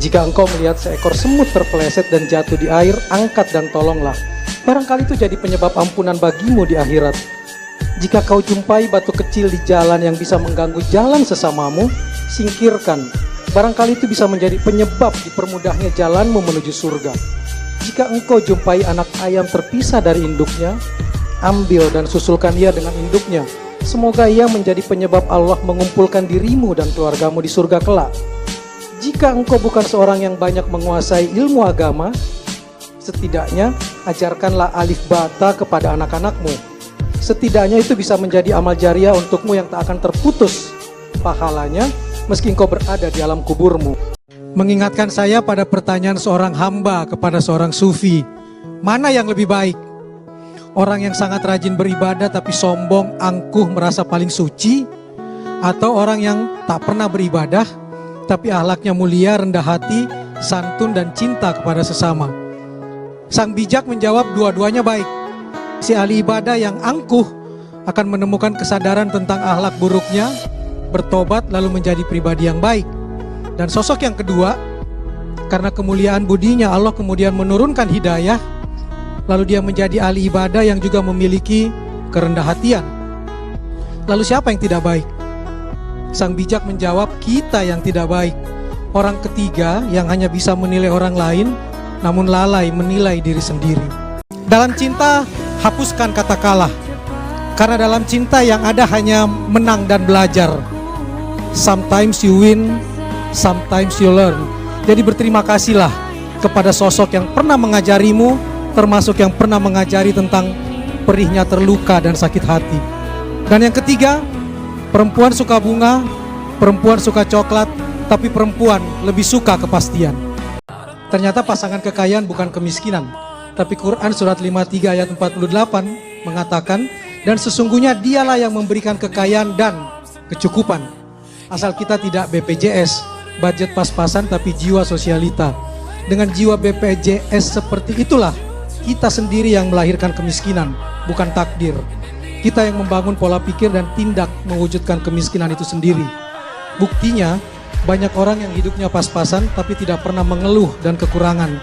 Jika engkau melihat seekor semut terpeleset dan jatuh di air, angkat dan tolonglah. Barangkali itu jadi penyebab ampunan bagimu di akhirat. Jika kau jumpai batu kecil di jalan yang bisa mengganggu jalan sesamamu, singkirkan. Barangkali itu bisa menjadi penyebab dipermudahnya jalanmu menuju surga. Jika engkau jumpai anak ayam terpisah dari induknya, ambil dan susulkan ia dengan induknya. Semoga ia menjadi penyebab Allah mengumpulkan dirimu dan keluargamu di surga kelak. Jika engkau bukan seorang yang banyak menguasai ilmu agama, setidaknya ajarkanlah alif bata kepada anak-anakmu. Setidaknya itu bisa menjadi amal jariah untukmu yang tak akan terputus pahalanya meski engkau berada di alam kuburmu. Mengingatkan saya pada pertanyaan seorang hamba kepada seorang sufi, mana yang lebih baik? Orang yang sangat rajin beribadah tapi sombong, angkuh, merasa paling suci, atau orang yang tak pernah beribadah tapi akhlaknya mulia, rendah hati, santun dan cinta kepada sesama? Sang bijak menjawab, dua-duanya baik. Si ahli ibadah yang angkuh akan menemukan kesadaran tentang akhlak buruknya, bertobat lalu menjadi pribadi yang baik. Dan sosok yang kedua, karena kemuliaan budinya Allah kemudian menurunkan hidayah, lalu dia menjadi ahli ibadah yang juga memiliki kerendah hatian. Lalu siapa yang tidak baik? Sang bijak menjawab, kita yang tidak baik. Orang ketiga yang hanya bisa menilai orang lain, namun lalai menilai diri sendiri. Dalam cinta, hapuskan kata kalah. Karena dalam cinta yang ada hanya menang dan belajar. Sometimes you win, sometimes you learn. Jadi berterima kasihlah kepada sosok yang pernah mengajarimu, termasuk yang pernah mengajari tentang perihnya terluka dan sakit hati. Dan yang ketiga, perempuan suka bunga, perempuan suka coklat, tapi perempuan lebih suka kepastian. Ternyata pasangan kekayaan bukan kemiskinan, tapi Quran surat 53 ayat 48 mengatakan, dan sesungguhnya dialah yang memberikan kekayaan dan kecukupan. Asal kita tidak BPJS, budget pas-pasan tapi jiwa sosialita. Dengan jiwa BPJS seperti itulah kita sendiri yang melahirkan kemiskinan, bukan takdir. Kita yang membangun pola pikir dan tindak mewujudkan kemiskinan itu sendiri. Buktinya, banyak orang yang hidupnya pas-pasan tapi tidak pernah mengeluh dan kekurangan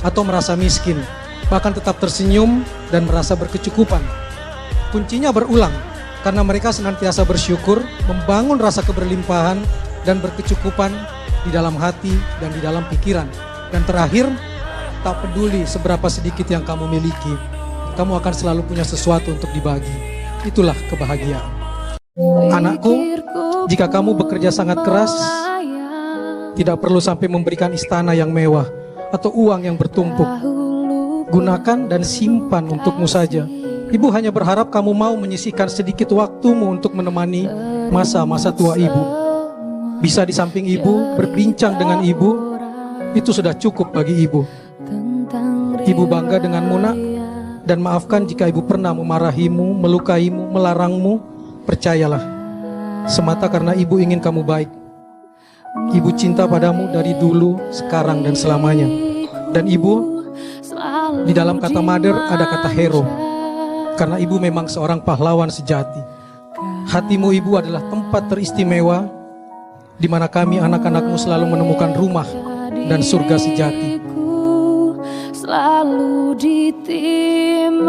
atau merasa miskin, bahkan tetap tersenyum dan merasa berkecukupan. Kuncinya berulang, karena mereka senantiasa bersyukur, membangun rasa keberlimpahan dan berkecukupan di dalam hati dan di dalam pikiran. Dan terakhir, tak peduli seberapa sedikit yang kamu miliki, kamu akan selalu punya sesuatu untuk dibagi. Itulah kebahagiaan. Anakku, jika kamu bekerja sangat keras, tidak perlu sampai memberikan istana yang mewah atau uang yang bertumpuk. Gunakan dan simpan untukmu saja. Ibu hanya berharap kamu mau menyisihkan sedikit waktumu untuk menemani masa-masa tua ibu. Bisa di samping ibu, berbincang dengan ibu, itu sudah cukup bagi ibu. Ibu bangga denganmu, nak. Dan maafkan jika ibu pernah memarahimu, melukaimu, melarangmu. Percayalah, semata karena ibu ingin kamu baik. Ibu cinta padamu dari dulu, sekarang dan selamanya. Dan ibu, di dalam kata mother ada kata hero. Karena ibu memang seorang pahlawan sejati. Hatimu ibu adalah tempat teristimewa di mana kami anak-anakmu selalu menemukan rumah dan surga sejati. Selalu ditimang.